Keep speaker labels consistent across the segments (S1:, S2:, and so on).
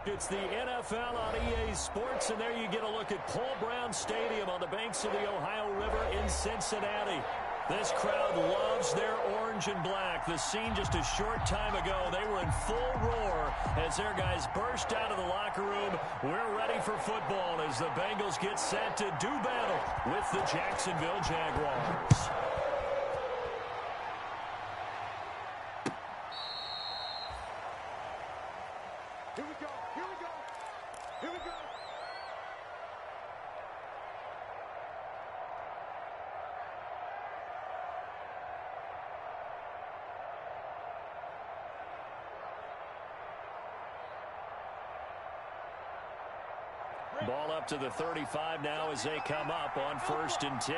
S1: It's the NFL on EA Sports, and there you get a look at Paul Brown Stadium on the banks of the Ohio River in Cincinnati. This crowd loves their orange and black. The scene just a short time ago, they were in full roar as their guys burst out of the locker room. We're ready for football as the Bengals get set to do battle with the Jacksonville Jaguars.
S2: Here we go, here we go, here we go.
S1: Ball up to the 35 now as they come up on 1st and 10.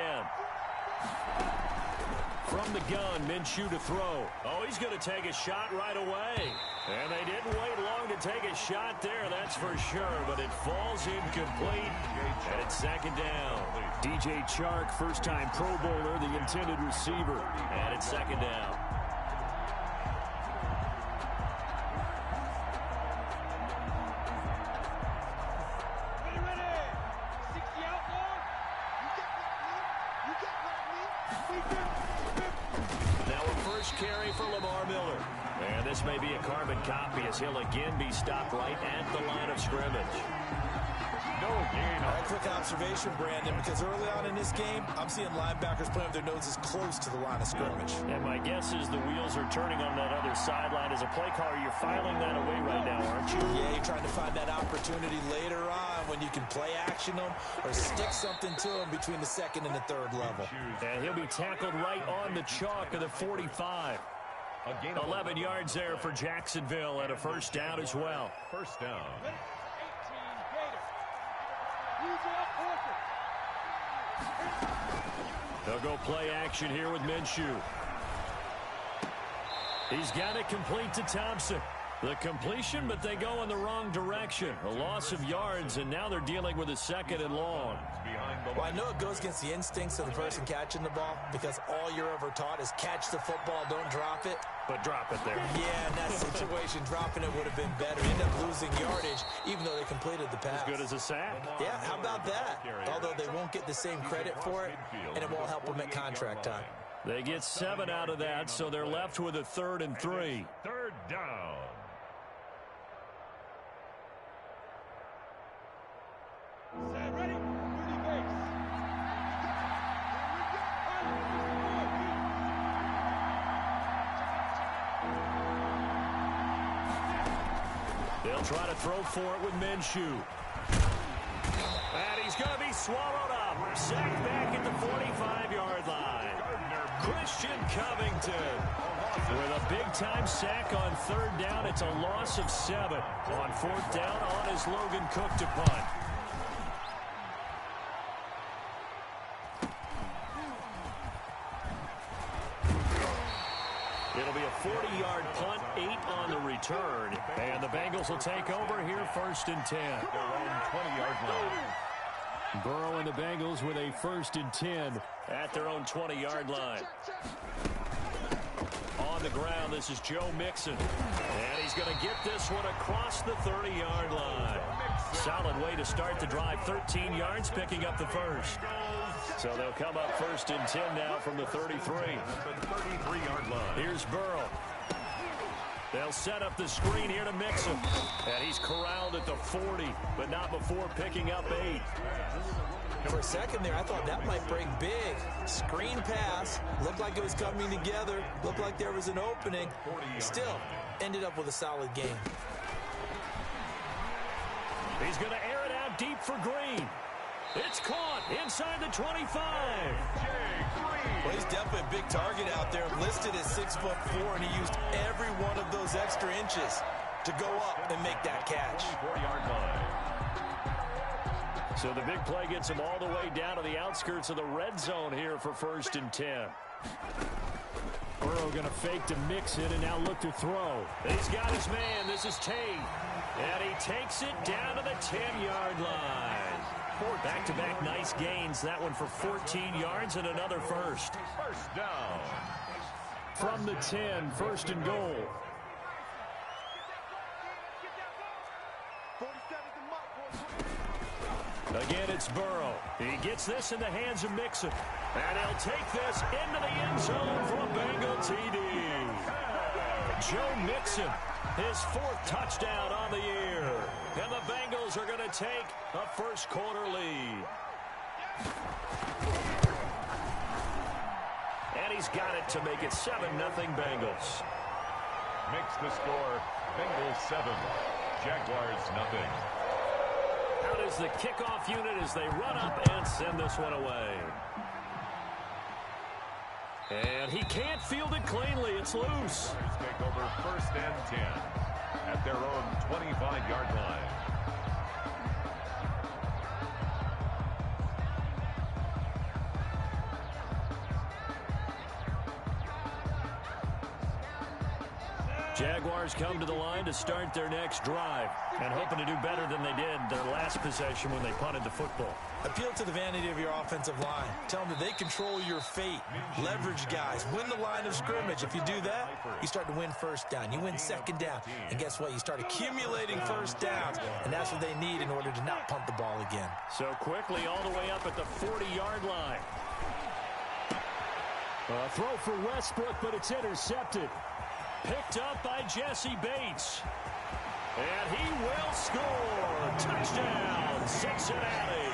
S1: From the gun, Minshew to throw. Oh, he's going to take a shot right away. And they didn't wait long to take a shot there, that's for sure. But it falls incomplete, and it's 2nd down. DJ Chark, first-time Pro Bowler, the intended receiver. And it's 2nd down. This may be a carbon copy as he'll again be stopped right at the line of scrimmage.
S3: A quick observation, Brandon, because early on in this game, I'm seeing linebackers playing with their noses close to the line of scrimmage.
S1: And my guess is the wheels are turning on that other sideline. As a play caller, you're filing that away right now, aren't you?
S3: Yeah, you're trying to find that opportunity later on when you can play action them or stick something to them between the 2nd and the 3rd level.
S1: And he'll be tackled right on the chalk of the 45. 11 yards there for Jacksonville and a 1st down as well.
S2: 1st down.
S1: They'll go play action here with Minshew. He's got it complete to Thompson. The completion, but they go in the wrong direction. A loss of yards, and now they're dealing with a 2nd and long.
S3: Well, I know it goes against the instincts of the person catching the ball because all you're ever taught is catch the football, don't drop it.
S1: But drop it there.
S3: Yeah, in that situation, dropping it would have been better. End up losing yardage, even though they completed the pass.
S1: As good as a sack.
S3: Yeah, how about that? Although they won't get the same credit for it, and it won't help them at contract time.
S1: They get 7 out of that, so they're left with a 3rd and 3.
S2: 3rd down. Ready?
S1: They'll try to throw for it with Minshew. And he's going to be swallowed up. Sacked back at the 45-yard line. Christian Covington with a big-time sack on 3rd down. It's a loss of 7. On 4th down, on is Logan Cook to punt. It'll be a 40-yard punt, 8 on the return. And the Bengals will take over here 1st and 10.
S2: 20-yard line.
S1: Burrow and the Bengals with a 1st and 10 at their own 20-yard line. On the ground, this is Joe Mixon. And he's going to get this one across the 30-yard line. Solid way to start the drive. 13 yards, picking up the 1st. So they'll come up 1st and 10 now from the 33.
S2: The 33-yard line.
S1: Here's Burrow. They'll set up the screen here to Mixon. And he's corralled at the 40, but not before picking up 8.
S3: For a second there, I thought that might break big. Screen pass. Looked like it was coming together. Looked like there was an opening. Still, ended up with a solid game.
S1: He's going to air it out deep for Green. It's caught inside the 25.
S3: Well, he's definitely a big target out there, listed at 6'4", and he used every one of those extra inches to go up and make that catch.
S2: 4-yard line.
S1: So the big play gets him all the way down to the outskirts of the red zone here for 1st and 10. Burrow going to fake to mix it and now look to throw. He's got his man. This is Tate. And he takes it down to the 10-yard line. Back-to-back nice gains. That one for 14 yards and another 1st.
S2: 1st down.
S1: From the 10, 1st and goal. It's Burrow. He gets this in the hands of Mixon. And he'll take this into the end zone for a Bengal TD. Joe Mixon, his 4th touchdown on the year. And the Bengals are going to take a first-quarter lead. And he's got it to make it 7-0 Bengals.
S2: Makes the score Bengals 7, Jaguars nothing.
S1: Out is the kickoff unit as they run up and send this one away. And he can't field it cleanly. It's loose.
S2: Take over 1st and 10 at their own 25-yard line.
S1: Jaguars come to the line to start their next drive and hoping to do better than they did their last possession when they punted the football.
S3: Appeal to the vanity of your offensive line. Tell them that they control your fate. Leverage guys. Win the line of scrimmage. If you do that, you start to win first down. You win second down. And guess what? You start accumulating first downs. And that's what they need in order to not punt the ball again.
S1: So quickly all the way up at the 40-yard line. A throw for Westbrook, but it's intercepted. Picked up by Jesse Bates. And he will score. Touchdown, Cincinnati.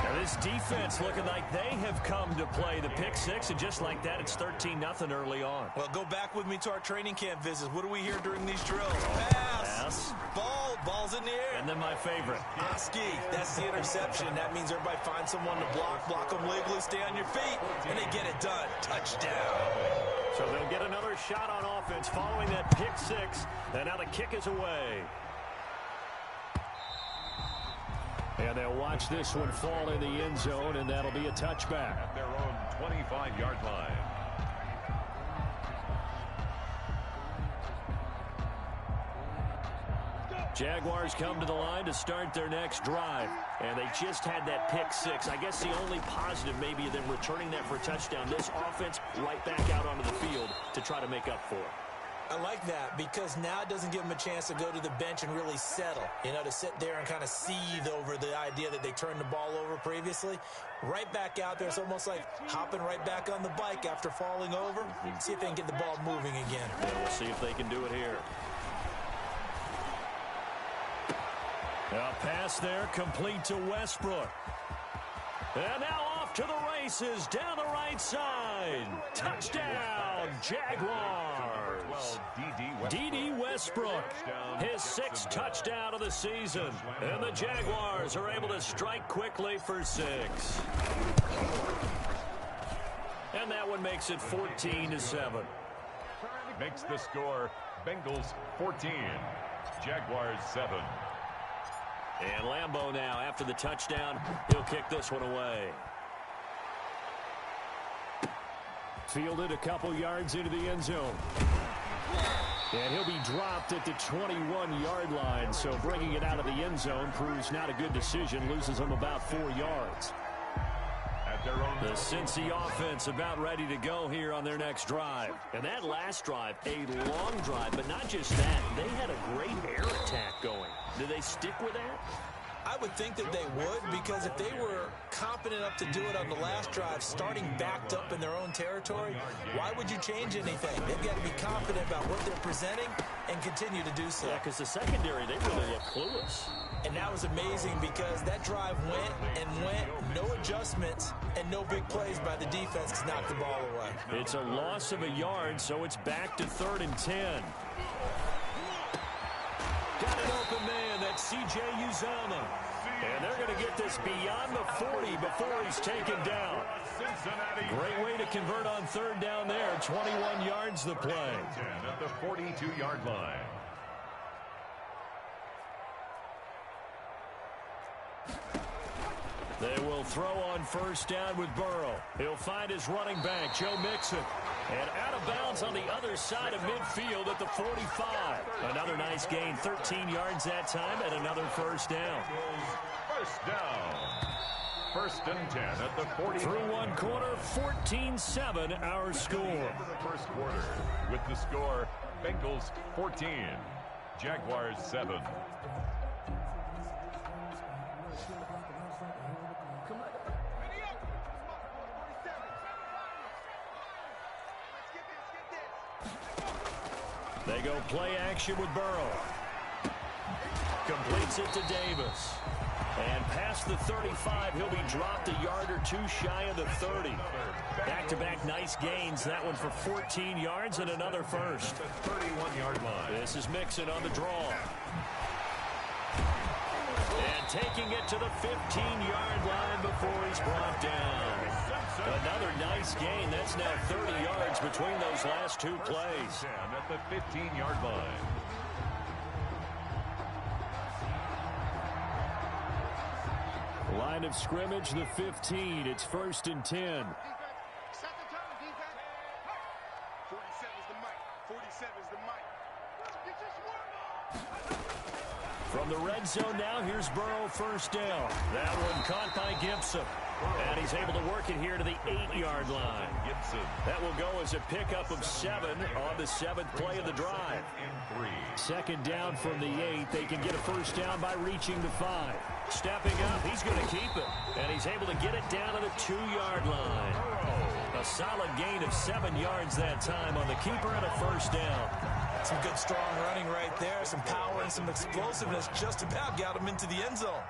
S1: Now this defense looking like they have come to play the pick six, and just like that, it's 13-0 early on.
S3: Well, go back with me to our training camp visits. What do we hear during these drills? Pass. Ball's in the air.
S1: And then my favorite.
S3: Oski, that's the interception. That means everybody finds someone to block them legally, stay on your feet, and they get it done. Touchdown.
S1: So they'll get another shot on offense following that pick six, and now the kick is away. And they'll watch this one fall in the end zone, and that'll be a touchback.
S2: At their own 25-yard line.
S1: Jaguars come to the line to start their next drive. And they just had that pick six. I guess the only positive maybe them returning that for a touchdown. This offense right back out onto the field to try to make up for it.
S3: I like that because now it doesn't give them a chance to go to the bench and really settle. You know, to sit there and kind of seethe over the idea that they turned the ball over previously. Right back out there. It's almost like hopping right back on the bike after falling over. See if they can get the ball moving again.
S1: And we'll see if they can do it here. A pass there complete to Westbrook. And now off to the races down the right side. Touchdown, Jaguars. D.D. Westbrook, his 6th touchdown of the season. And the Jaguars are able to strike quickly for 6. And that one makes it 14-7.
S2: Makes the score Bengals 14, Jaguars 7.
S1: And Lambeau now, after the touchdown, he'll kick this one away. Fielded a couple yards into the end zone. And he'll be dropped at the 21-yard line, so bringing it out of the end zone proves not a good decision, loses him about 4 yards. The Cincy offense about ready to go here on their next drive. And that last drive, a long drive, but not just that. They had a great air attack going. Do they stick with that?
S3: I would think that they would, because if they were competent enough to do it on the last drive, starting backed up in their own territory, why would you change anything? They've got to be confident about what they're presenting and continue to do so.
S1: Yeah, because the secondary, they really look clueless.
S3: And that was amazing because that drive went and went, no adjustments, and no big plays by the defense to knock the ball away.
S1: It's a loss of a yard, so it's back to 3rd and 10. Got an open man, that's C.J. Uzomah. And they're going to get this beyond the 40 before he's taken down. Great way to convert on 3rd down there. 21 yards the play.
S2: At the 42-yard line.
S1: They will throw on 1st down with Burrow. He'll find his running back, Joe Mixon. And out of bounds on the other side of midfield at the 45. Another nice gain, 13 yards that time, and another 1st down.
S2: 1st down. 1st and 10 at the 40.
S1: Through one quarter, 14-7 our score.
S2: First quarter with the score, Bengals 14, Jaguars 7.
S1: They go play action with Burrow. Completes it to Davis. And past the 35, he'll be dropped a yard or two shy of the 30. Back-to-back nice gains. That one for 14 yards and another first.
S2: 31-yard line.
S1: This is Mixon on the draw. And taking it to the 15-yard line before he's brought down. Another nice gain. That's now 30 yards between those last two plays.
S2: At the 15-yard line.
S1: Line of scrimmage, the 15. It's 1st and 10.
S4: Set the tone, defense. 47's the mic. 47's the mic. Get your swarm on.
S1: From the red zone now, here's Burrow, first down. That one caught by Gibson. And he's able to work it here to the 8-yard line.
S2: Gibson.
S1: That will go as a pickup of 7 on the 7th play of the drive. Second down from the 8. They can get a first down by reaching the 5. Stepping up, he's going to keep it. And he's able to get it down to the 2-yard line. A solid gain of 7 yards that time on the keeper and a first down.
S3: Some good strong running right there. Some power and some explosiveness just about got him into the end zone.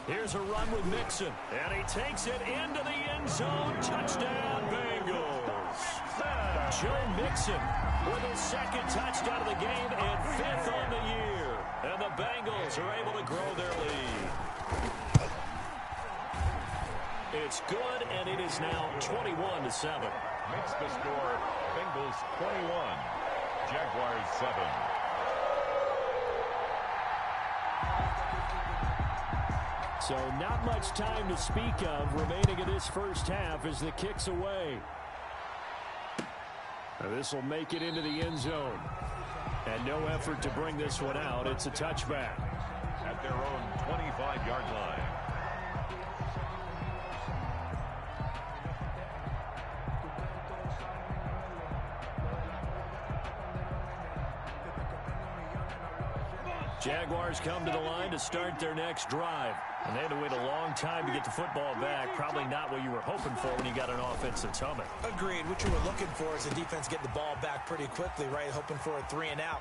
S1: Here's a run with Mixon, and he takes it into the end zone. Touchdown, Bengals. Joe Mixon with his second touchdown of the game and 5th on the year. And the Bengals are able to grow their lead. It's good, and it is now 21-7.
S2: Makes the score Bengals 21, Jaguars 7.
S1: So not much time to speak of remaining in this first half as the kick's away. This will make it into the end zone. And no effort to bring this one out. It's a touchback.
S2: At their own 25-yard line.
S1: Jaguars come to the line to start their next drive. And they had to wait a long time to get the football back. Probably not what you were hoping for when you got an offensive tumble.
S3: Agreed. What you were looking for is the defense get the ball back pretty quickly, right? Hoping for a 3-and-out.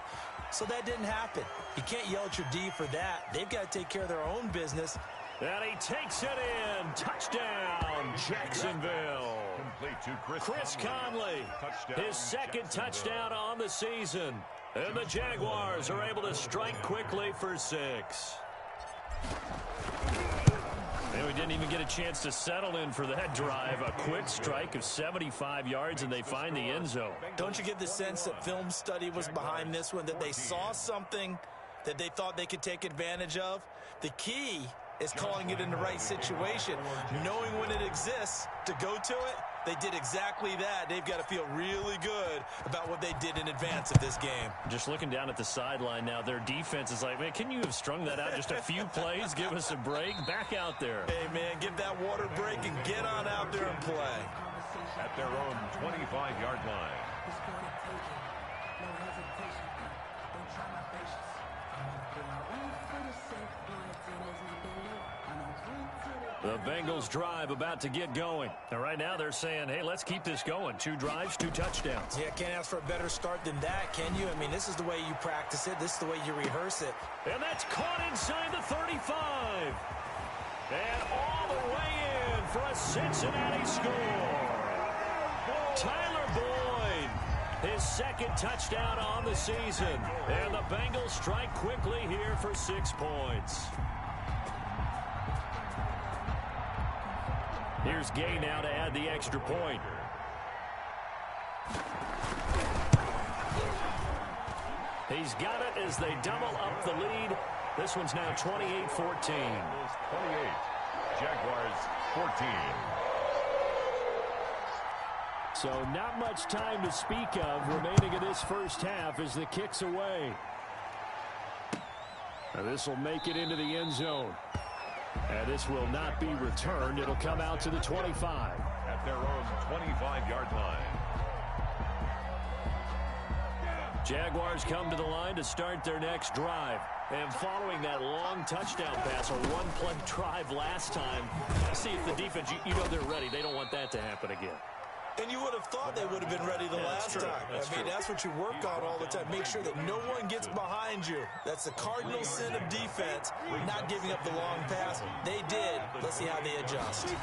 S3: So that didn't happen. You can't yell at your D for that. They've got to take care of their own business.
S1: And he takes it in. Touchdown, Jacksonville.
S2: Complete to
S1: Chris Conley.
S2: Touchdown,
S1: His second touchdown on the season. And the Jaguars are able to strike quickly for 6. And we didn't even get a chance to settle in for that drive. A quick strike of 75 yards, and they find the end zone.
S3: Don't you get the sense that film study was behind this one, that they saw something that they thought they could take advantage of? The key is calling it in the right situation, knowing when it exists to go to it. They did exactly that. They've got to feel really good about what they did in advance of this game.
S1: Just looking down at the sideline now, their defense is like, man, can you have strung that out just a few plays? Give us a break. Back out there.
S3: Hey, man, give that water break and get on out there and play.
S2: At their own 25-yard line.
S1: The Bengals drive about to get going. And right now they're saying, hey, let's keep this going. 2 drives, 2 touchdowns.
S3: Yeah, can't ask for a better start than that, can you? I mean, this is the way you practice it. This is the way you rehearse it.
S1: And that's caught inside the 35. And all the way in for a Cincinnati score. Tyler Boyd, his second touchdown on the season. And the Bengals strike quickly here for 6 points. Here's Gay now to add the extra point. He's got it as they double up the lead. This one's now 28-14.
S2: 28. Jaguars 14.
S1: So not much time to speak of remaining in this first half as the kick's away. Now this will make it into the end zone. And this will not be returned. It'll come out to the 25.
S2: At their own 25-yard line.
S1: Jaguars come to the line to start their next drive. And following that long touchdown pass, a one-play drive last time, see if the defense, you know they're ready. They don't want that to happen again.
S3: And you would have thought they would have been ready the last time. I mean, that's what you work on all the time. Make sure that no one gets behind you. That's the cardinal sin of defense, not giving up the long pass. They did. Let's see how they adjust.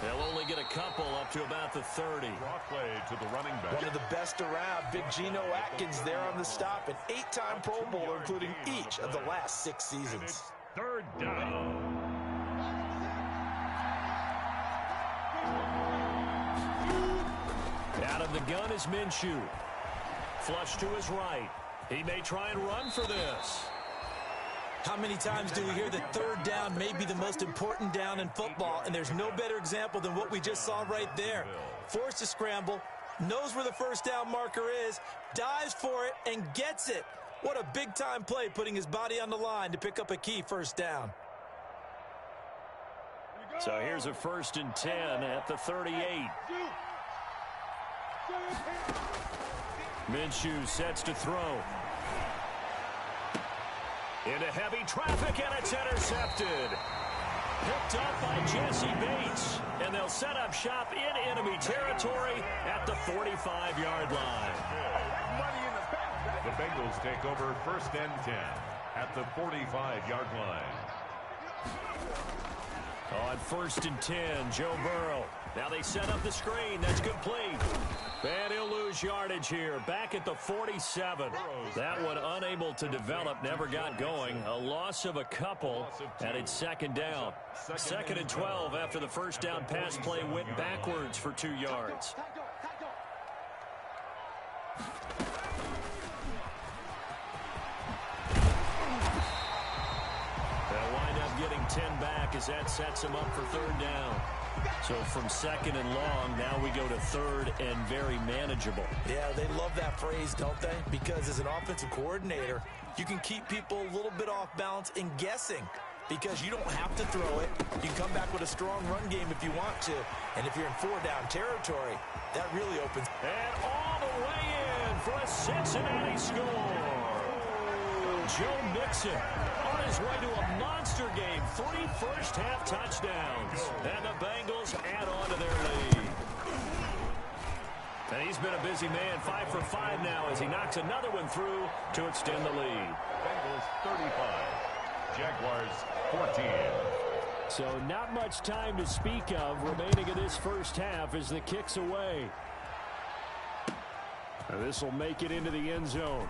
S1: They'll only get a couple up to about the 30.
S2: Draw play to the running back.
S3: One of the best around, Big Geno Atkins there on the stop. An 8-time Pro Bowler, including each of the last 6 seasons.
S2: Third down.
S1: Out of the gun is Minshew. Flush to his right. He may try and run for this.
S3: How many times do we hear that third down may be the most important down in football, and there's no better example than what we just saw right there. Forced to scramble, knows where the first down marker is, dives for it, and gets it. What a big-time play, putting his body on the line to pick up a key first down.
S1: So here's a 1st and 10 at the 38. Minshew sets to throw. Into heavy traffic, and it's intercepted. Picked up by Jesse Bates. And they'll set up shop in enemy territory at the 45-yard line.
S2: The Bengals take over 1st and 10 at the 45-yard line.
S1: On 1st and 10, Joe Burrow. Now they set up the screen. That's complete. And he'll lose yardage here. Back at the 47. That one unable to develop. Never got going. A loss of a couple. And it's 2nd down. 2nd and 12 after the first down pass play went backwards for 2 yards. They'll wind up getting 10 back as that sets them up for 3rd down. So from 2nd and long, now we go to 3rd and very manageable.
S3: Yeah, they love that phrase, don't they? Because as an offensive coordinator, you can keep people a little bit off balance and guessing because you don't have to throw it. You can come back with a strong run game if you want to. And if you're in 4-down territory, that really opens.
S1: And all the way in for a Cincinnati score. Joe Mixon on his way to a monster game. 3 first-half touchdowns. And the Bengals add on to their lead. And he's been a busy man. 5 for 5 now as he knocks another one through to extend the lead.
S2: Bengals 35. Jaguars 14.
S1: So not much time to speak of remaining in this first half as the kick's away. This will make it into the end zone.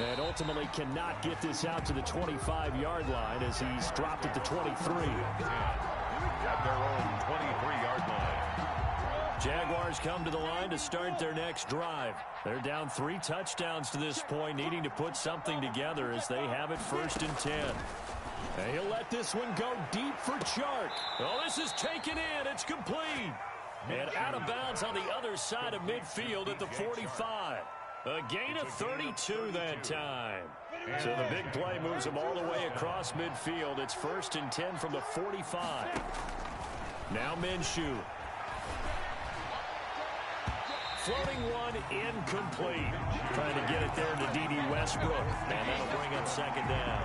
S1: And ultimately cannot get this out to the 25-yard line as he's dropped at the 23.
S2: At their own 23-yard line.
S1: Jaguars come to the line to start their next drive. They're down 3 touchdowns to this point, needing to put something together as they have it 1st and 10. And he'll let this one go deep for Chark. Oh, this is taken in. It's complete. And out of bounds on the other side of midfield at the 45. A gain of 32 that time. So the big play moves them all the way across midfield. It's 1st and 10 from the 45. Now Minshew. Floating one incomplete. Trying to get it there to D.D. Westbrook. And that'll bring up 2nd down.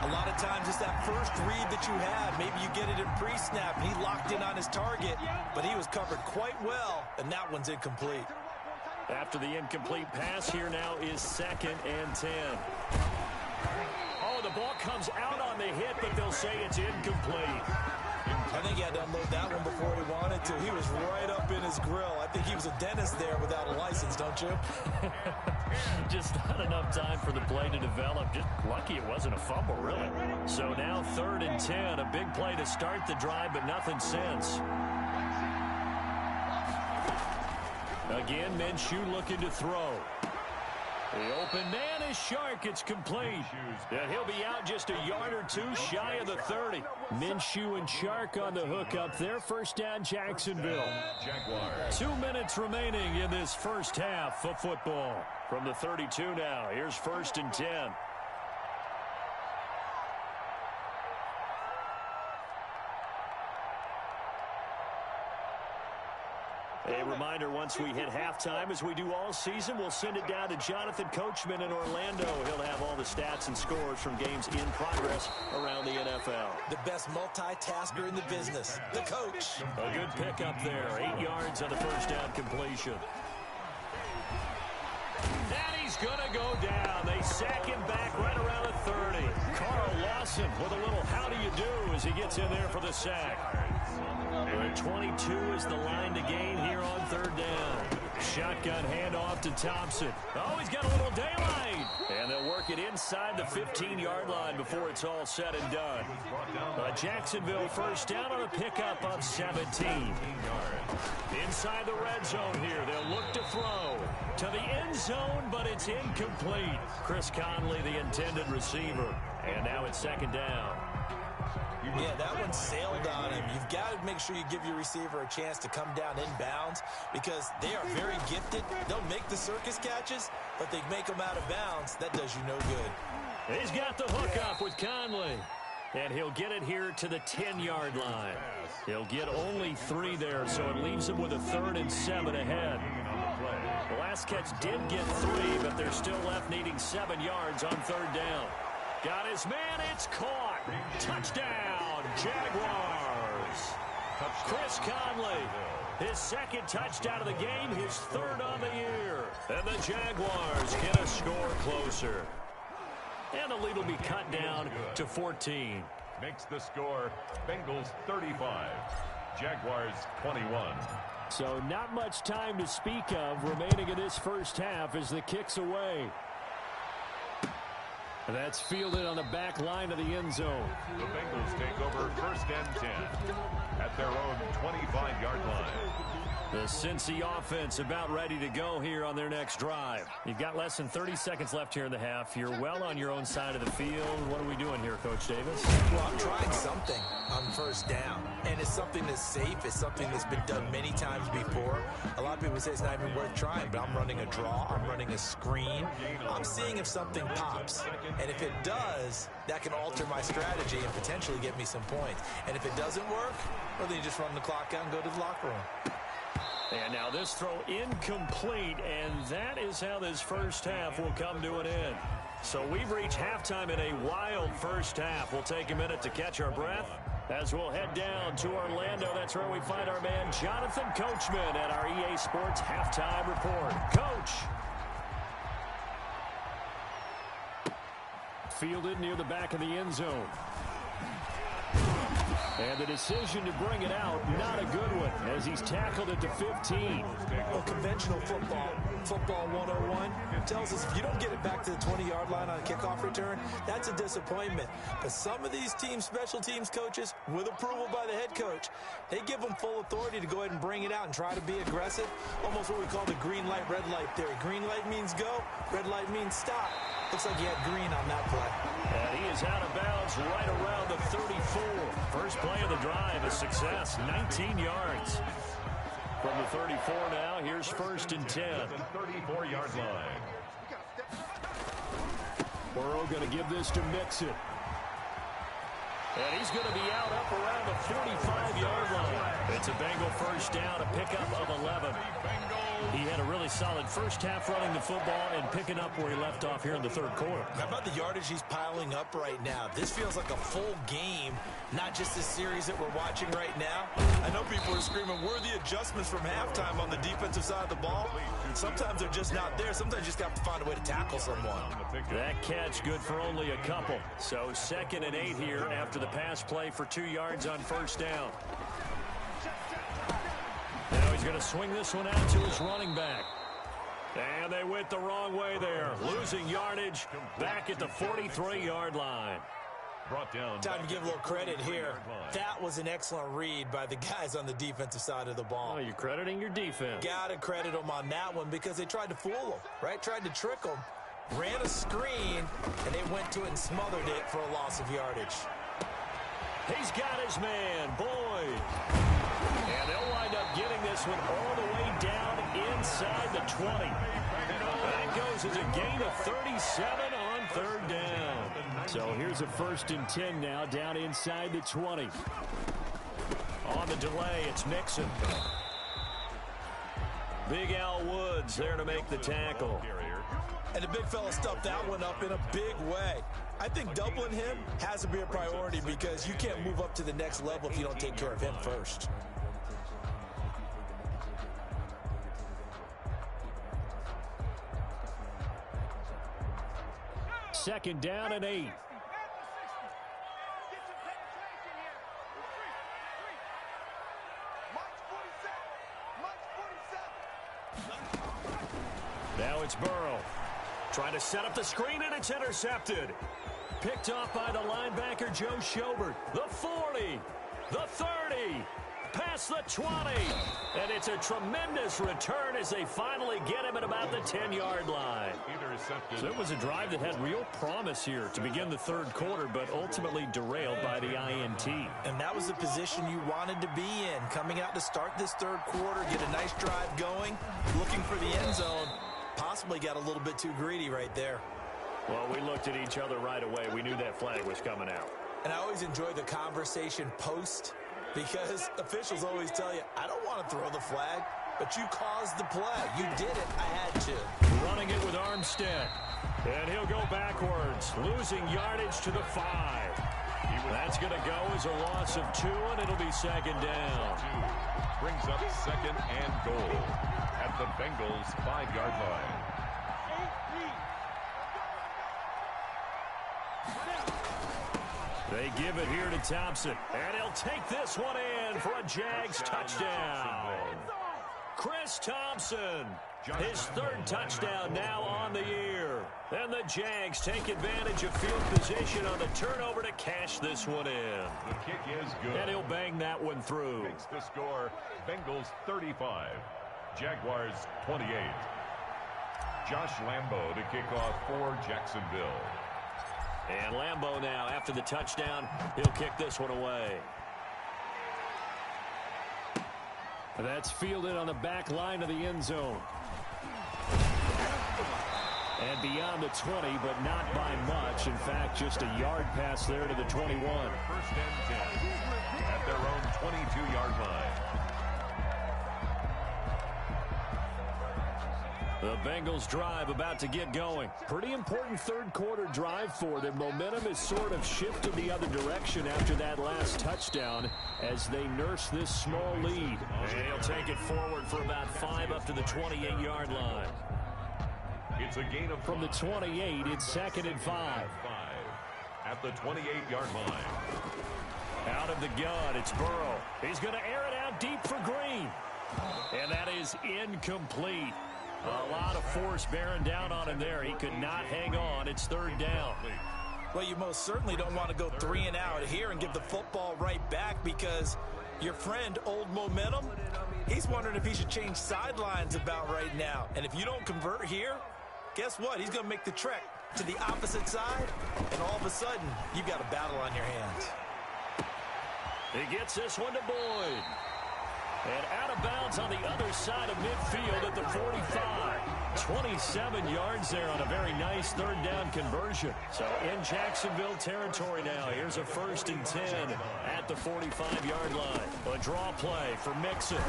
S3: A lot of times it's that first read that you have. Maybe you get it in pre-snap and he locked in on his target. But he was covered quite well, and that one's incomplete.
S1: After the incomplete pass, here now is 2nd and 10. Oh, the ball comes out on the hit, but they'll say it's incomplete.
S3: I think he had to unload that one before he wanted to. He was right up in his grill. I think he was a dentist there without a license, don't you?
S1: Just not enough time for the play to develop. Just lucky it wasn't a fumble, really. So now 3rd and 10, a big play to start the drive, but nothing since. Again, Minshew looking to throw. The open man is Chark. It's complete. And he'll be out just a yard or 2 shy of the 30. Minshew and Chark on the hook up there. 1st down, Jacksonville.
S2: Jaguars.
S1: 2 minutes remaining in this first half of football. From the 32 now, here's 1st and 10. A reminder, once we hit halftime, as we do all season, we'll send it down to Jonathan Coachman in Orlando. He'll have all the stats and scores from games in progress around the NFL.
S3: The best multitasker in the business, the coach.
S1: A good pickup there. 8 yards on the first down completion. And he's going to go down. They sack him back right around the 30. Carl Lawson with a little how do you do as he gets in there for the sack. 22 is the line to gain here on third down. Shotgun handoff to Thompson. Oh, he's got a little daylight. And they'll work it inside the 15-yard line before it's all said and done. Jacksonville first down on a pickup of 17. Inside the red zone here. They'll look to throw to the end zone, but it's incomplete. Chris Conley, the intended receiver. And now it's second down.
S3: Yeah, that one sailed on him. You've got to make sure you give your receiver a chance to come down inbounds because they are very gifted. They'll make the circus catches, but they make them out of bounds. That does you no good.
S1: He's got the hook up with Conley. And he'll get it here to the 10-yard line. He'll get only 3 there, so it leaves him with a 3rd and 7 ahead. The last catch did get 3, but they're still left needing 7 yards on third down. Got his man, it's caught. Touchdown, Jaguars. Chris Conley, his 2nd touchdown of the game, his 3rd on the year. And the Jaguars get a score closer. And the lead will be cut down to 14.
S2: Makes the score Bengals 35, Jaguars 21.
S1: So not much time to speak of remaining in this first half as the kick's away. That's fielded on the back line of the end zone.
S2: The Bengals take over first and 10 at their own 25-yard line.
S1: The Cincy offense about ready to go here on their next drive. You've got less than 30 seconds left here in the half. You're well on your own side of the field. What are we doing here, Coach Davis?
S3: Well, I'm trying something on first down, and it's something that's safe. It's something that's been done many times before. A lot of people say it's not even worth trying, but I'm running a draw. I'm running a screen. I'm seeing if something pops, and if it does, that can alter my strategy and potentially get me some points. And if it doesn't work, well, then you just run the clock out and go to the locker room.
S1: And now this throw incomplete, and that is how this first half will come to an end. So we've reached halftime in a wild first half. We'll take a minute to catch our breath as we'll head down to Orlando. That's where we find our man Jonathan Coachman at our EA Sports Halftime Report. Coach. Fielded near the back of the end zone. And the decision to bring it out, not a good one, as he's tackled it to 15.
S3: Well, conventional football 101, tells us if you don't get it back to the 20-yard line on a kickoff return, that's a disappointment. But some of these special teams coaches, with approval by the head coach, they give them full authority to go ahead and bring it out and try to be aggressive. Almost what we call the green light, red light theory. Green light means go, red light means stop. Looks like he had green on that play.
S1: And he is out of bounds right around the 34. First play of the drive, a success, 19 yards. From the 34 now, here's first and 10.
S2: At the 34-yard line.
S1: Burrow going to give this to Mixon. And he's going to be out up around the 45-yard line. It's a Bengal first down, a pickup of 11. He had a really solid first half running the football and picking up where he left off here in the third quarter.
S3: How about the yardage he's piling up right now? This feels like a full game, not just this series that we're watching right now. I know people are screaming, where are the adjustments from halftime on the defensive side of the ball? Sometimes they're just not there. Sometimes you just got to find a way to tackle someone.
S1: That catch good for only a couple. So 2nd and 8 here after the pass play for 2 yards on first down. Now he's going to swing this one out to his running back. And they went the wrong way there. Losing yardage back at the 43-yard line.
S2: Brought down.
S3: Time to give a little credit here. That was an excellent read by the guys on the defensive side of the ball.
S1: Oh, you're crediting your defense.
S3: Got to credit them on that one because they tried to fool them, right? Tried to trick them. Ran a screen, and they went to it and smothered it for a loss of yardage.
S1: He's got his man, Boyd. And they'll wind up getting this one all the way down inside the 20. That goes as a gain of 37 on third down. So here's a 1st and 10 now down inside the 20. On the delay, it's Mixon. Big Al Woods there to make the tackle.
S3: And the big fella stuffed that one up in a big way. I think doubling him has to be a priority because you can't move up to the next level if you don't take care of him first.
S1: Second down and 8. Now it's Burrow. Trying to set up the screen, and it's intercepted. Picked off by the linebacker, Joe Schobert. The 40, the 30, past the 20. And it's a tremendous return as they finally get him at about the 10-yard line. So it was a drive that had real promise here to begin the third quarter, but ultimately derailed by the INT.
S3: And that was the position you wanted to be in. Coming out to start this third quarter, get a nice drive going, looking for the end zone. Possibly got a little bit too greedy right there.
S1: Well, we looked at each other right away. We knew that flag was coming out.
S3: And I always enjoy the conversation post because officials always tell you, I don't want to throw the flag, but you caused the play. You did it. I had to.
S1: Running it with Armstead. And he'll go backwards, losing yardage to the 5. That's going to go as a loss of 2, and it'll be second down.
S2: Brings up second and goal at the Bengals' 5-yard line.
S1: They give it here to Thompson, and he'll take this one in for a Jags touchdown. Chris Thompson, his third touchdown now on the year. And the Jags take advantage of field position on the turnover to cash this one in.
S2: The kick is good.
S1: And he'll bang that one through.
S2: Makes the score Bengals 35, Jaguars 28. Josh Lambo to kick off for Jacksonville.
S1: And Lambo now, after the touchdown, he'll kick this one away. That's fielded on the back line of the end zone. And beyond the 20, but not by much. In fact, just a yard pass there to the 21.
S2: First and 10 at their own 22-yard line.
S1: The Bengals drive about to get going. Pretty important third quarter drive for them. Momentum has sort of shifted the other direction after that last touchdown as they nurse this small lead. And he'll take it forward for about 5 up to the 28-yard line.
S2: It's a gain of
S1: from the 28. It's second and 5.
S2: At the 28-yard line.
S1: Out of the gun, it's Burrow. He's going to air it out deep for Green. And that is incomplete. A lot of force bearing down on him there. He could not hang on. It's third down.
S3: Well, you most certainly don't want to go 3 and out here and give the football right back because your friend, Old Momentum, he's wondering if he should change sidelines about right now. And if you don't convert here, guess what? He's going to make the trek to the opposite side, and all of a sudden, you've got a battle on your hands.
S1: He gets this one to Boyd. And out of bounds on the other side of midfield at the 45. 27 yards there on a very nice third down conversion. So in Jacksonville territory now. Here's a first and 10 at the 45-yard line. A draw play for Mixon.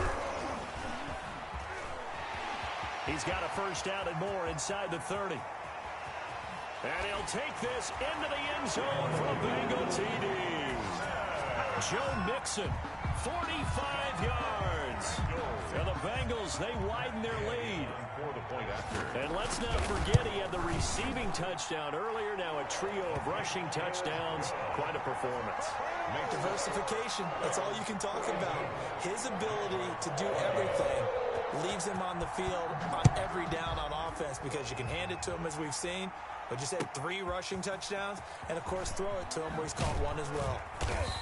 S1: He's got a first down and more inside the 30. And he'll take this into the end zone for a Bengal TD. Joe Mixon. 45 yards. And the Bengals, they widen their lead. And let's not forget he had the receiving touchdown earlier. Now a trio of rushing touchdowns. Quite a performance.
S3: Diversification. That's all you can talk about. His ability to do everything leaves him on the field on every down on offense because you can hand it to him as we've seen. But you said 3 rushing touchdowns, and, of course, throw it to him where he's caught 1 as well.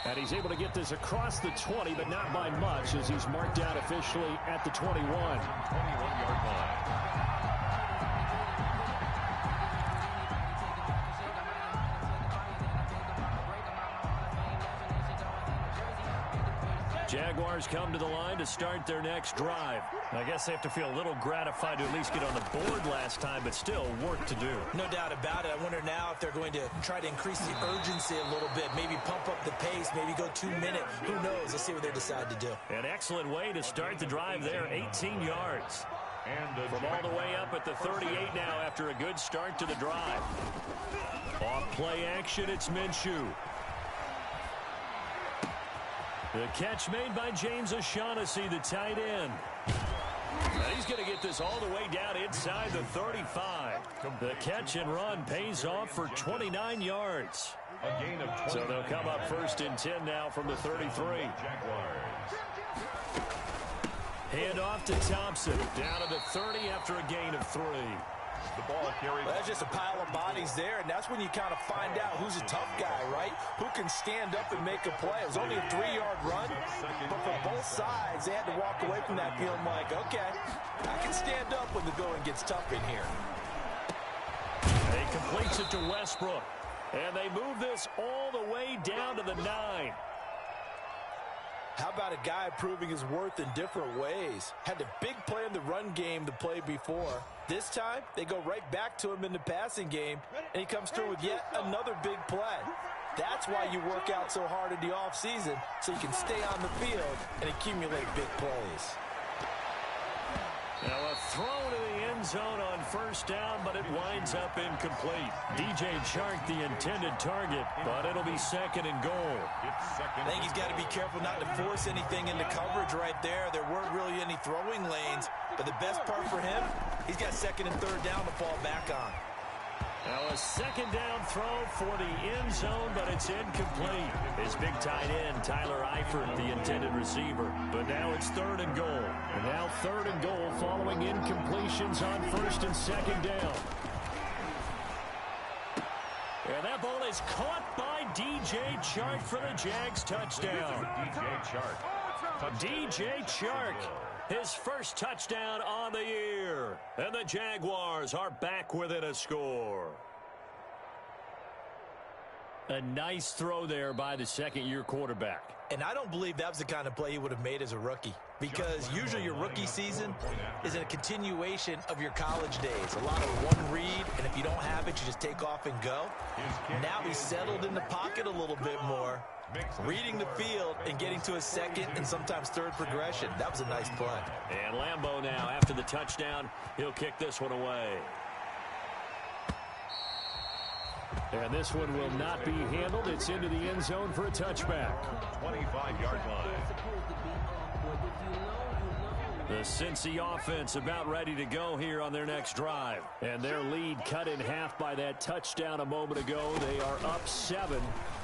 S1: And he's able to get this across the 20, but not by much as he's marked out officially at the 21.
S2: 21-yard line.
S1: Jaguars come to the line to start their next drive. I guess they have to feel a little gratified to at least get on the board last time, but still work to do.
S3: No doubt about it. I wonder now if they're going to try to increase the urgency a little bit, maybe pump up the pace, maybe go 2-minute. Who knows? Let's see what they decide to do.
S1: An excellent way to start the drive there, 18 yards. From all the way up at the 38 now after a good start to the drive. Off play action, it's Minshew. The catch made by James O'Shaughnessy, the tight end. And he's going to get this all the way down inside the 35. The catch and run pays off for 29 yards. So they'll come up 1st and 10 now from the 33. Hand off to Thompson. Down to the 30 after a gain of 3.
S2: The ball carried.
S3: Well, that's just a pile of bodies there, and that's when you kind of find out who's a tough guy, right? Who can stand up and make a play. It was only a 3-yard run, but for both sides, they had to walk away from that feeling like, okay, I can stand up when the going gets tough in here.
S1: He completes it to Westbrook, and they move this all the way down to the 9.
S3: How about a guy proving his worth in different ways? Had the big play in the run game the play before. This time, they go right back to him in the passing game, and he comes through with yet another big play. That's why you work out so hard in the offseason, so you can stay on the field and accumulate big plays.
S1: Now a throw to the end zone on 1st down, but it winds up incomplete. DJ Chark, the intended target, but it'll be 2nd and goal.
S3: I think he's got to be careful not to force anything into coverage right there. There weren't really any throwing lanes, but the best part for him, he's got 2nd and 3rd down to fall back on.
S1: Now a 2nd down throw for the end zone, but it's incomplete. His big tight end, Tyler Eifert, the intended receiver. But now it's 3rd and goal. And now 3rd and goal following incompletions on 1st and 2nd down. And that ball is caught by DJ Chark for the Jags touchdown. DJ Chark. His first touchdown on the year. And the Jaguars are back within a score. A nice throw there by the 2nd-year quarterback.
S3: And I don't believe that was the kind of play he would have made as a rookie. Because usually your rookie season is a continuation of your college days. A lot of one read, and if you don't have it, you just take off and go. Now he's settled in the pocket a little bit more, reading the field and getting to a 2nd and sometimes 3rd progression. That was a nice play.
S1: And Lambeau now, after the touchdown, he'll kick this one away. And this one will not be handled. It's into the end zone for a touchback.
S2: 25-yard line.
S1: The Cincy offense about ready to go here on their next drive. And their lead cut in half by that touchdown a moment ago. They are up 7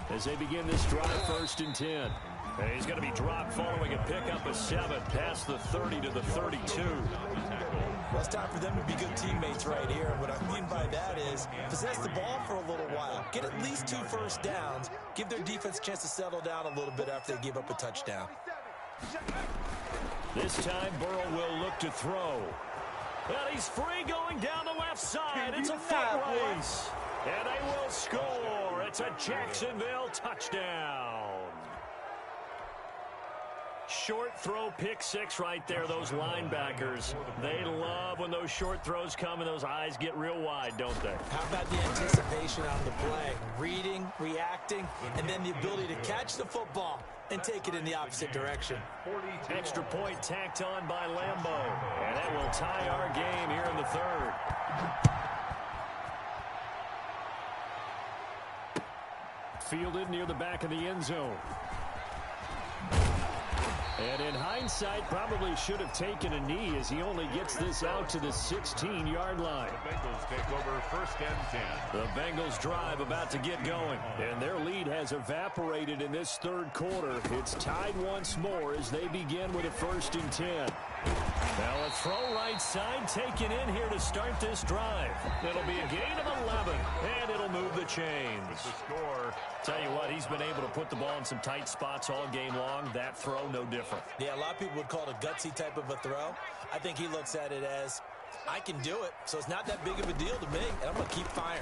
S1: as they begin this drive 1st and 10. And he's going to be dropped following a pickup of 7 past the 30 to the 32.
S3: Well, it's time for them to be good teammates right here. And what I mean by that is possess the ball for a little while. Get at least 2 first downs. Give their defense a chance to settle down a little bit after they give up a touchdown.
S1: This time, Burrow will look to throw. And he's free going down the left side. It's a foot race. And they will score. It's a Jacksonville touchdown. Short throw, pick 6 right there. Those linebackers, they love when those short throws come and those eyes get real wide, don't they?
S3: How about the anticipation on the play? Reading, reacting, and then the ability to catch the football and take it in the opposite direction.
S1: Extra point tacked on by Lambeau. And that will tie our game here in the 3rd. Fielded near the back of the end zone. And in hindsight, probably should have taken a knee as he only gets this out to the 16-yard line.
S2: The Bengals take over 1st and 10.
S1: The Bengals drive about to get going. And their lead has evaporated in this 3rd quarter. It's tied once more as they begin with a 1st and 10. Now a throw right side taken in here to start this drive. It'll be a gain of 11, and it'll move the chains.
S2: With the score.
S1: Tell you what, he's been able to put the ball in some tight spots all game long. That throw, no different.
S3: Yeah, a lot of people would call it a gutsy type of a throw. I think he looks at it as, I can do it, so it's not that big of a deal to me, and I'm going to keep firing.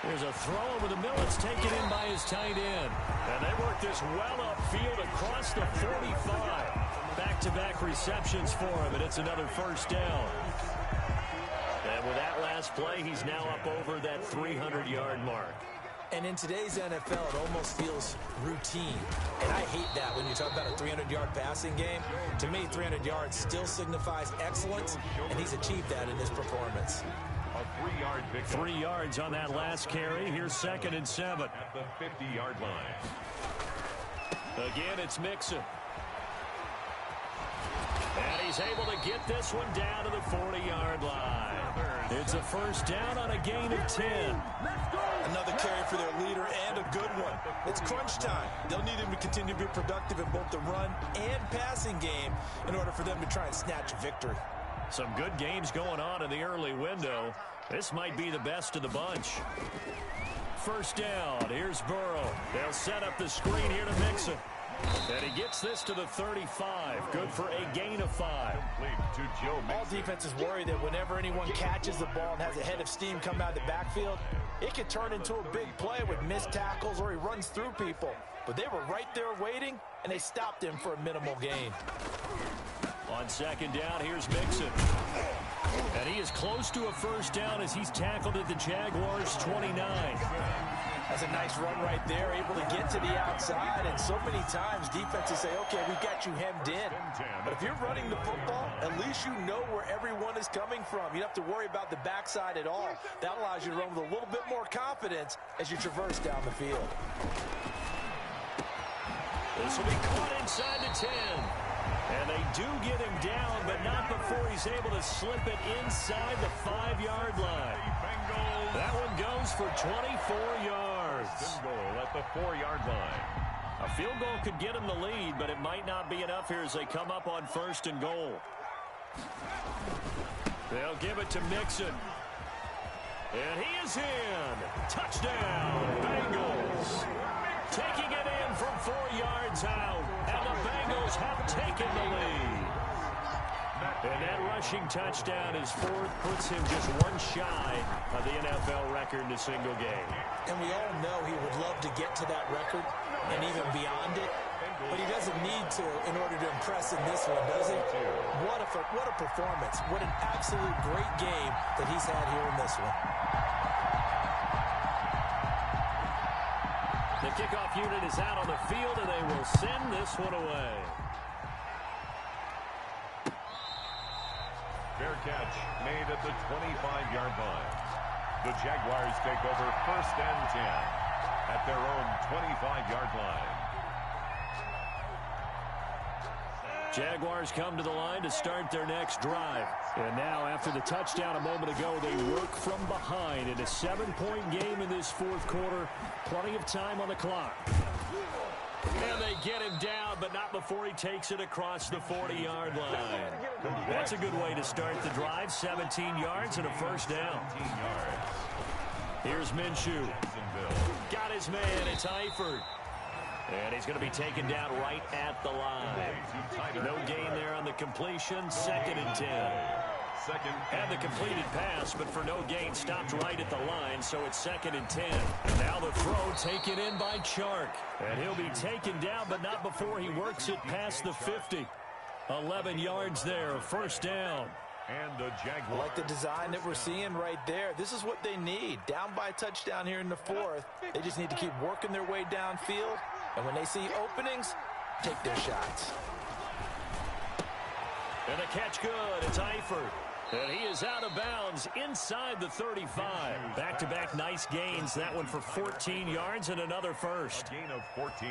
S1: Here's a throw over the middle. It's taken in by his tight end. And they work this well upfield across the 45. Back-to-back receptions for him, and it's another 1st down. And with that last play, he's now up over that 300-yard mark.
S3: And in today's NFL, it almost feels routine. And I hate that when you talk about a 300-yard passing game. To me, 300 yards still signifies excellence, and he's achieved that in this performance.
S2: A 3-yard pickup.
S1: 3 yards on that last carry. Here's 2nd and 7.
S2: At the 50-yard line.
S1: Again, it's Mixon. And he's able to get this one down to the 40-yard line. It's a first down on a gain of 10.
S3: Another carry for their leader and a good one. It's crunch time. They'll need him to continue to be productive in both the run and passing game in order for them to try and snatch victory.
S1: Some good games going on in the early window. This might be the best of the bunch. First down. Here's Burrow. They'll set up the screen here to Mixon. And he gets this to the 35. Good for a gain of 5.
S2: To Joe Mixon.
S3: All defenses worry that whenever anyone catches the ball and has a head of steam come out of the backfield, it can turn into a big play with missed tackles or he runs through people. But they were right there waiting, and they stopped him for a minimal gain.
S1: On second down, here's Mixon. And he is close to a first down as he's tackled at the Jaguars' 29.
S3: That's a nice run right there, able to get to the outside. And so many times defenses say, okay, we've got you hemmed in. But if you're running the football, at least you know where everyone is coming from. You don't have to worry about the backside at all. That allows you to run with a little bit more confidence as you traverse down the field.
S1: This will be caught inside the 10. And they do get him down, but not before he's able to slip it inside the 5-yard line. That one goes for 24 yards.
S2: Goal at the 4-yard line.
S1: A field goal could get him the lead, but it might not be enough here as they come up on 1st and goal. They'll give it to Mixon. And he is in. Touchdown, Bengals. Taking it in from 4 yards out. And the Bengals have taken the lead. And that rushing touchdown is 4th, puts him just one shy of the NFL record in a single game.
S3: And we all know he would love to get to that record and even beyond it. But he doesn't need to in order to impress in this one, does he? What a performance. What an absolute great game that he's had here in this one.
S1: The kickoff unit is out on the field, and they will send this one away.
S2: Fair catch made at the 25-yard line. The Jaguars take over 1st and 10 at their own 25-yard line.
S1: Jaguars come to the line to start their next drive. And now, after the touchdown a moment ago, they work from behind in a 7-point game in this 4th quarter. Plenty of time on the clock. And they get him down, but not before he takes it across the 40-yard line. That's a good way to start the drive. 17 yards and a first down. Here's Minshew. Got his man. It's Eifert. And he's going to be taken down right at the line. No gain there on the completion. 2nd and 10. Had the completed pass, but for no gain, stopped right at the line, so it's 2nd and 10. Now the throw taken in by Chark. And he'll be taken down, but not before he works it past the 50. 11 yards there, first down.
S2: And the Jaguars.
S3: I like the design that we're seeing right there. This is what they need. Down by a touchdown here in the 4th. They just need to keep working their way downfield. And when they see openings, take their shots.
S1: And the catch good. It's Eifert. And he is out of bounds inside the 35. Back-to-back nice gains. That one for 14 yards and another first.
S2: A gain of 14.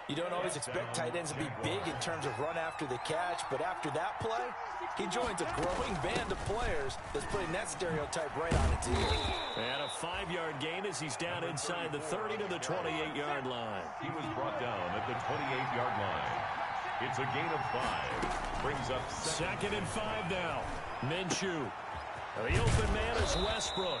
S3: You don't always expect tight ends to be big in terms of run after the catch, but after that play, he joins a growing band of players that's putting that stereotype right on its ear.
S1: And a 5-yard gain as he's down inside the 30 to the 28-yard line.
S2: He was brought down at the 28-yard line. It's a gain of 5. Brings up
S1: 2nd and 5 now. Minshew. The open man is Westbrook.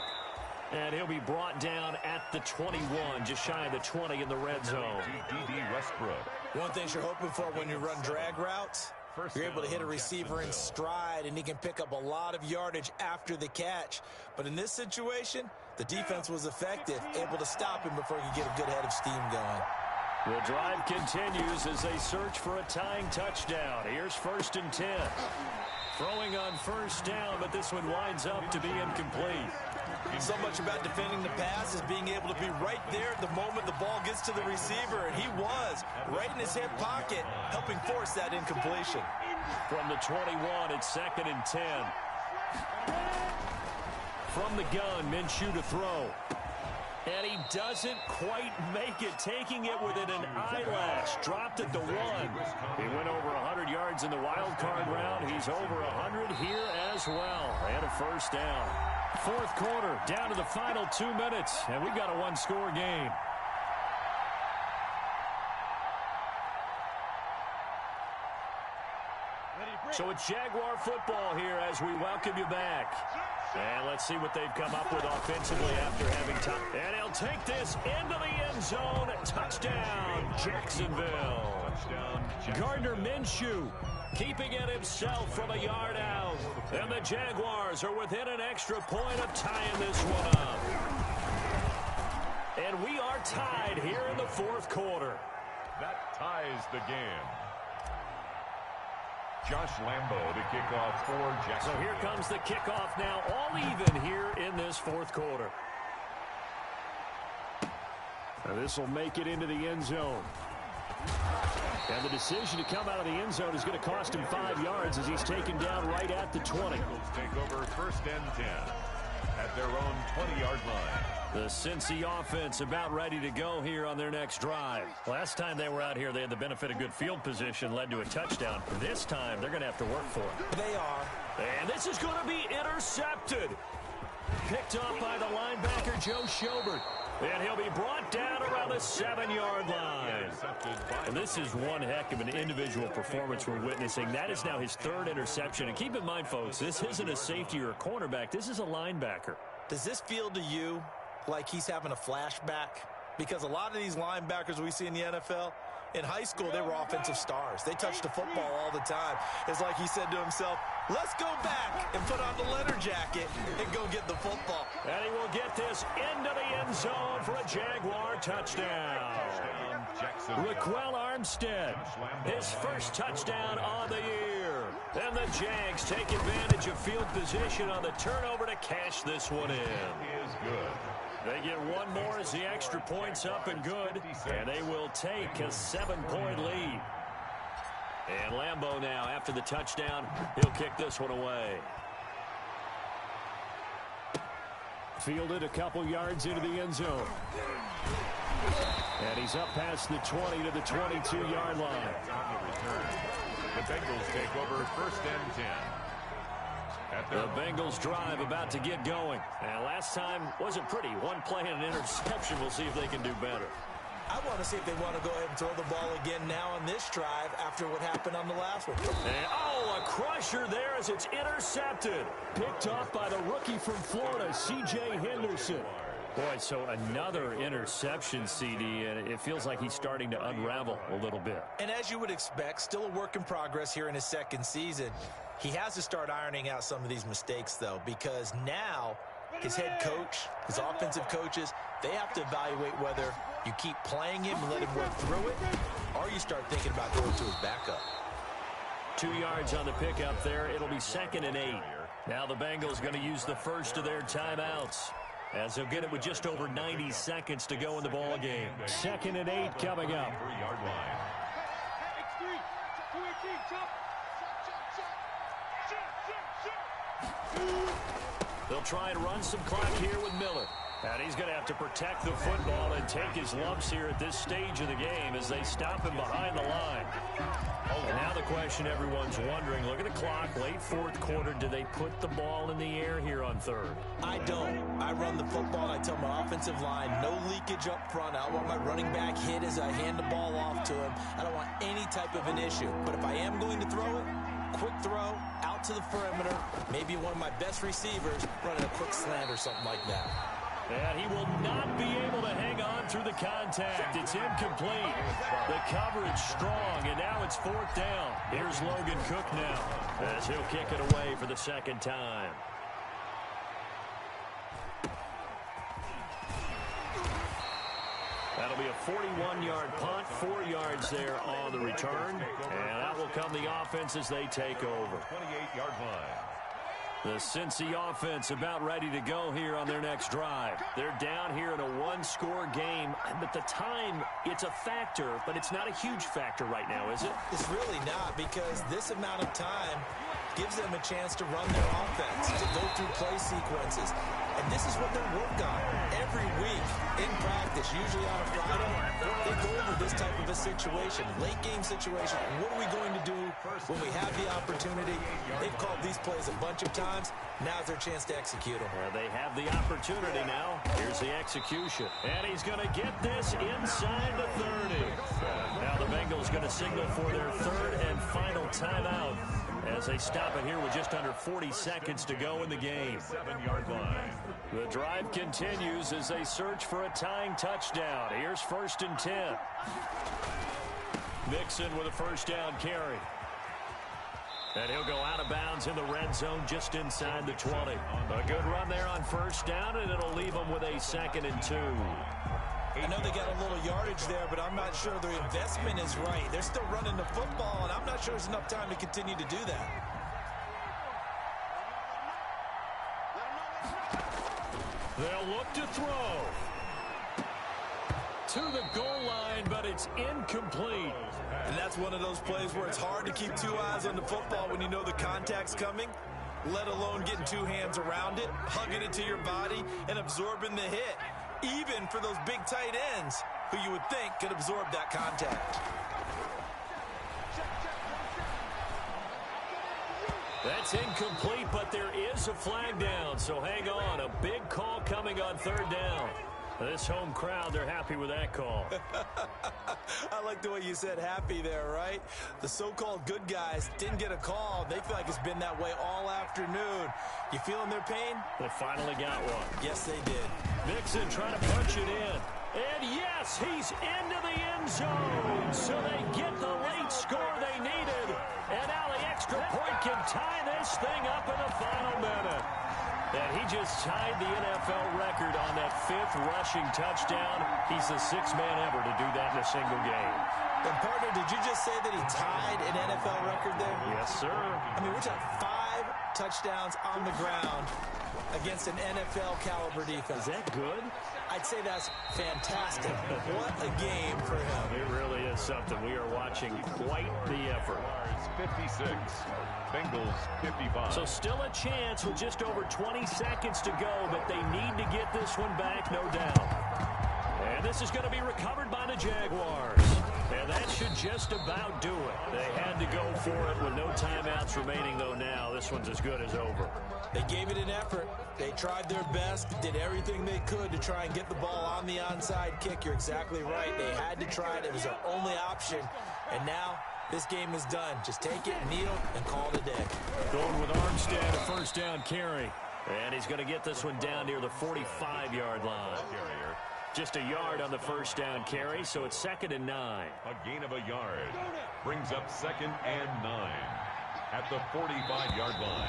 S1: And he'll be brought down at the 21, just shy of the 20 in the red zone.
S2: D.D. Westbrook.
S3: One thing you're hoping for when you run drag routes, you're able to hit a receiver in stride, and he can pick up a lot of yardage after the catch. But in this situation, the defense was effective, able to stop him before he could get a good head of steam going.
S1: The drive continues as they search for a tying touchdown. Here's 1st and 10. Throwing on first down, but this one winds up to be incomplete.
S3: So much about defending the pass is being able to be right there at the moment the ball gets to the receiver, and he was right in his hip pocket, helping force that incompletion.
S1: From the 21, it's 2nd and 10. From the gun, Minshew to throw. And he doesn't quite make it, taking it within an eyelash. Dropped at the 1. He went over 100 yards in the wild card round. He's over 100 here as well. And a first down. 4th quarter, down to the final 2 minutes. And we've got a one-score game. So it's Jaguar football here as we welcome you back. And let's see what they've come up with offensively after having time. And he'll take this into the end zone. Touchdown, Jacksonville. Gardner Minshew keeping it himself from a yard out. And the Jaguars are within an extra point of tying this one up. And we are tied here in the 4th quarter.
S2: That ties the game. Josh Lambo to kick off for Jacksonville.
S1: So here comes the kickoff now, all even here in this 4th quarter. Now this will make it into the end zone. And the decision to come out of the end zone is going to cost him 5 yards as he's taken down right at the 20.
S2: Take over 1st and 10 at their own 20-yard line.
S1: The Cincy offense about ready to go here on their next drive. Last time they were out here, they had the benefit of good field position, led to a touchdown. This time, they're going to have to work for it.
S3: They are.
S1: And this is going to be intercepted. Picked up by the linebacker, Joe Schobert. And he'll be brought down around the 7-yard line. And this is one heck of an individual performance we're witnessing. That is now his 3rd interception. And keep in mind, folks, this isn't a safety or a cornerback. This is a linebacker.
S3: Does this feel to you like he's having a flashback? Because a lot of these linebackers we see in the NFL, in high school, they were offensive stars. They touched the football all the time. It's like he said to himself, let's go back and put on the leather jacket and go get the football.
S1: And he will get this into the end zone for a Jaguar touchdown. Raquel Armstead, his first touchdown of the year. And the Jags take advantage of field position on the turnover to cash this one in.
S2: Is good.
S1: They get one more as the extra point's up and good. And they will take a 7-point lead. And Lambo now, after the touchdown, he'll kick this one away. Fielded a couple yards into the end zone. And he's up past the 20 to the 22-yard line.
S2: On the return, the Bengals take over 1st and 10.
S1: The Bengals drive about to get going. And last time wasn't pretty. One play and an interception. We'll see if they can do better.
S3: I want to see if they want to go ahead and throw the ball again now on this drive after what happened on the last one.
S1: And, a crusher there as it's intercepted. Picked off by the rookie from Florida, C.J. Henderson. Boy, so another interception, CD, and it feels like he's starting to unravel a little bit.
S3: And as you would expect, still a work in progress here in his 2nd season. He has to start ironing out some of these mistakes, though, because now his head coach, his offensive coaches, they have to evaluate whether you keep playing him and let him work through it, or you start thinking about going to his backup.
S1: 2 yards on the pickup there. It'll be 2nd and 8. Now the Bengals going to use the first of their timeouts, as they'll get it with just over 90 seconds to go in the ball game. 2nd and 8 coming up.
S2: 3-yard line.
S1: They'll try and run some clock here with Miller. And he's going to have to protect the football and take his lumps here at this stage of the game as they stop him behind the line. And now the question everyone's wondering, look at the clock, late 4th quarter, do they put the ball in the air here on 3rd?
S3: I don't. I run the football, and I tell my offensive line, no leakage up front. I don't want my running back hit as I hand the ball off to him. I don't want any type of an issue. But if I am going to throw it, quick throw, out to the perimeter, maybe one of my best receivers running a quick slant or something like that.
S1: And he will not be able to hang on through the contact. It's incomplete. The coverage strong, and now it's 4th down. Here's Logan Cook now as he'll kick it away for the 2nd time. That'll be a 41-yard punt, 4 yards there on the return. And that will come the offense as they take over.
S2: 28-yard line.
S1: The Cincy offense about ready to go here on their next drive. They're down here in a one-score game, but the time, it's a factor, but it's not a huge factor right now, is it?
S3: It's really not, because this amount of time gives them a chance to run their offense, to go through play sequences. And this is what they work on every week in practice, usually on a Friday. They go over this type of a situation, late game situation. What are we going to do when we have the opportunity? They've called these plays a bunch of times. Now's their chance to execute them.
S1: They have the opportunity now. Here's the execution. And he's going to get this inside the 30. Now the Bengals going to signal for their third and final timeout as they stop it here with just under 40 seconds to go in the game.
S2: 7-yard line.
S1: The drive continues as they search for a tying touchdown. Here's 1st and 10. Mixon with a first down carry. And he'll go out of bounds in the red zone just inside the 20. A good run there on first down, and it'll leave them with a 2nd and 2.
S3: I know they got a little yardage there, but I'm not sure their investment is right. They're still running the football, and I'm not sure there's enough time to continue to do that.
S1: They'll look to throw. To the goal line, but it's incomplete.
S3: And that's one of those plays where it's hard to keep two eyes on the football when you know the contact's coming, let alone getting two hands around it, hugging it to your body, and absorbing the hit. Even for those big tight ends who you would think could absorb that contact.
S1: That's incomplete, but there is a flag down, so hang on. A big call coming on 3rd down. This home crowd, they're happy with that call.
S3: I like the way you said happy there, right? The so-called good guys didn't get a call. They feel like it's been that way all afternoon. You feeling their pain?
S1: They finally got one.
S3: Yes, they did.
S1: Mixon trying to punch it in. And yes, he's into the end zone. So they get the late score they needed. And now the extra point can tie this thing up in the final minute. And he just tied the NFL record on that 5th rushing touchdown. He's the 6th man ever to do that in a single game.
S3: And partner, did you just say that he tied an NFL record there?
S1: Yes, sir.
S3: I mean, we're talking 5 touchdowns on the ground against an NFL caliber defense.
S1: Is that good?
S3: I'd say that's fantastic. What a game for him.
S1: It really is something. We are watching quite the effort.
S2: 56. Bengals 55.
S1: So still a chance with just over 20 seconds to go, but they need to get this one back, no doubt. And this is going to be recovered by the Jaguars. And that should just about do it. They had to go for it with no timeouts remaining, though now. This one's as good as over.
S3: They gave it an effort. They tried their best, did everything they could to try and get the ball on the onside kick. You're exactly right. They had to try it. It was their only option. And now this game is done. Just take it, kneel, and call it a day.
S1: Going with Armstead, a first down carry. And he's going to get this one down near the 45-yard line. Just a yard on the first down carry, so it's 2nd and 9.
S2: A gain of a yard brings up 2nd and 9 at the 45-yard line.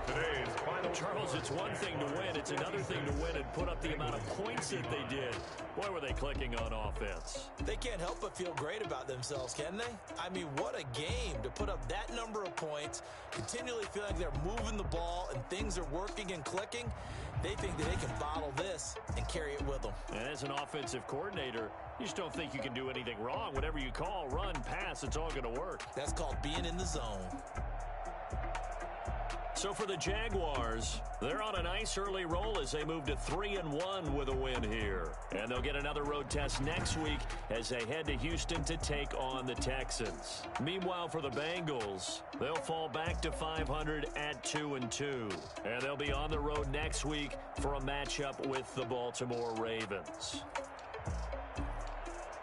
S2: Today's final.
S1: Charles, it's one thing to win. It's another thing to win and put up the amount of points that they did. Boy, were they clicking on offense.
S3: They can't help but feel great about themselves, can they? I mean, what a game to put up that number of points, continually feel like they're moving the ball and things are working and clicking. They think that they can bottle this and carry it with them.
S1: And as an offensive coordinator, you just don't think you can do anything wrong. Whatever you call, run, pass, it's all going to work.
S3: That's called being in the zone.
S1: So for the Jaguars, they're on a nice early roll as they move to 3-1 with a win here. And they'll get another road test next week as they head to Houston to take on the Texans. Meanwhile, for the Bengals, they'll fall back to 500 at 2-2. And they'll be on the road next week for a matchup with the Baltimore Ravens.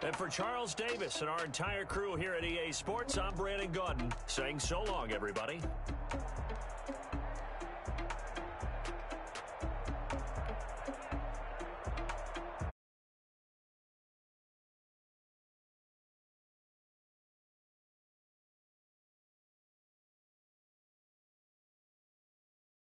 S1: And for Charles Davis and our entire crew here at EA Sports, I'm Brandon Gaudin saying so long, everybody.